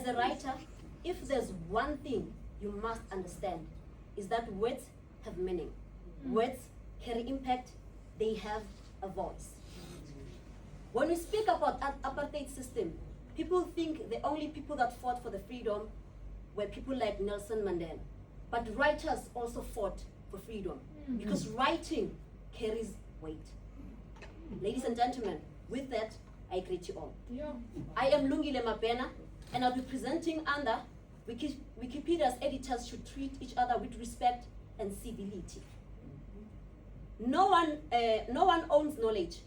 As a writer, if there's one thing you must understand, is that words have meaning. Words carry impact, they have a voice. When we speak about apartheid system, people think the only people that fought for the freedom were people like Nelson Mandela. But writers also fought for freedom, because writing carries weight. Ladies and gentlemen, with that, I greet you all. I am Lungile Mabena, and I'll be presenting under Wikipedia's editors should treat each other with respect and civility. No one owns knowledge.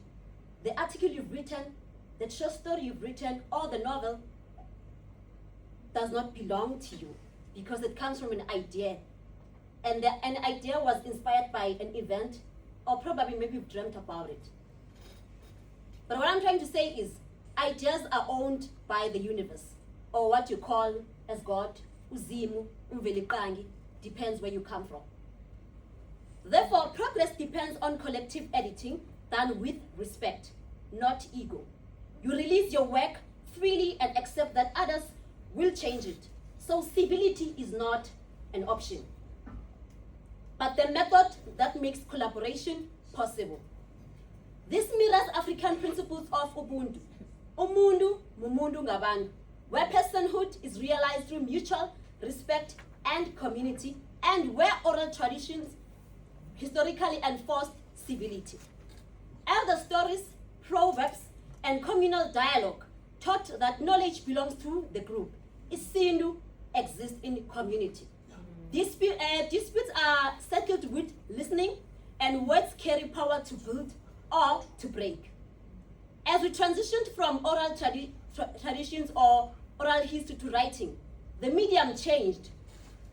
The article you've written, the short story you've written, or the novel does not belong to you, because it comes from an idea. And an idea was inspired by an event, or probably maybe you've dreamt about it. But what I'm trying to say is, ideas are owned by the universe, or what you call as God, Uzimu, Umvelikangi, depends where you come from. Therefore, progress depends on collective editing done with respect, not ego. You release your work freely and accept that others will change it. So civility is not an option, but the method that makes collaboration possible. This mirrors African principles of Ubuntu. Umundu, mumundu ngabantu, where personhood is realized through mutual respect and community, and where oral traditions historically enforced civility. Elder stories, proverbs, and communal dialogue taught that knowledge belongs to the group. Isindu exists in community. Disputes are settled with listening, and words carry power to build or to break. As we transitioned from oral traditions or oral history to writing, the medium changed,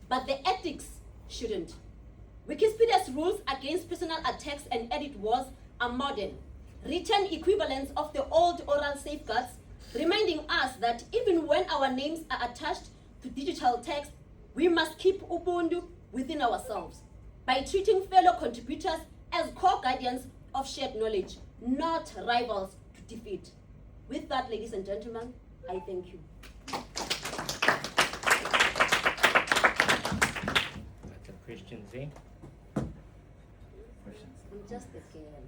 but the ethics shouldn't. Wikipedia's rules against personal attacks and edit wars are modern, written equivalents of the old oral safeguards, reminding us that even when our names are attached to digital text, we must keep Ubuntu within ourselves by treating fellow contributors as co-guardians of shared knowledge, not rivals to defeat. With that, ladies and gentlemen, I thank you. Lots of questions, eh? I'm just a girl.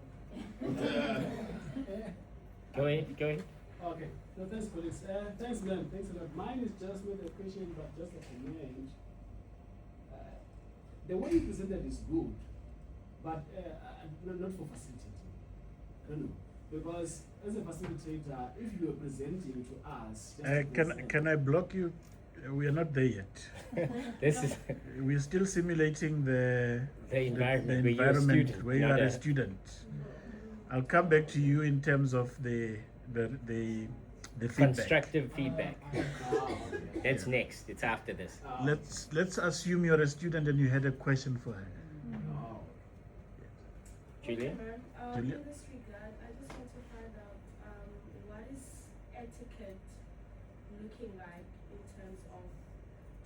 Go ahead. Okay, so thanks, colleagues. Thanks, ma'am. Thanks a lot. Mine is just not a question, but just a comment. The way you presented is good, but not for facilitating. I don't know. Because as a facilitator, if you are presenting to us, can I block you? We are not there yet. This is We're still simulating the environment, where you are a student. I'll come back to you in terms of the feedback. constructive feedback. That's next. It's after this. Let's assume you're a student and you had a question for her. Julia? Julia? In this regard, I just want to find out what is etiquette looking like in terms of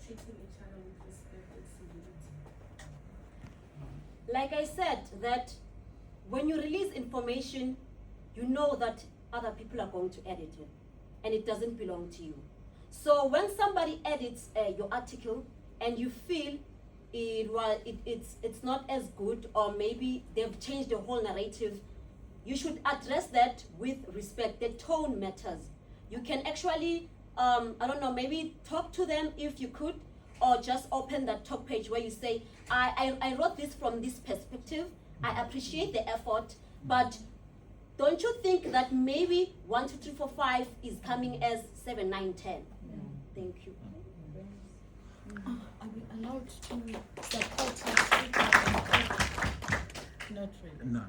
treating each other with respect and civility? Like I said, that when you release information, you know that other people are going to edit it, and it doesn't belong to you. So when somebody edits your article and you feel it's not as good, or maybe they've changed the whole narrative, you should address that with respect. The tone matters. You can actually, I don't know, maybe talk to them if you could, or just open that top page where you say, I wrote this from this perspective. I appreciate the effort, but don't you think that maybe 1, 2, 3, 4, 5 is coming as 7, 9, 10? Thank you. Are we allowed to support her? Not really. No.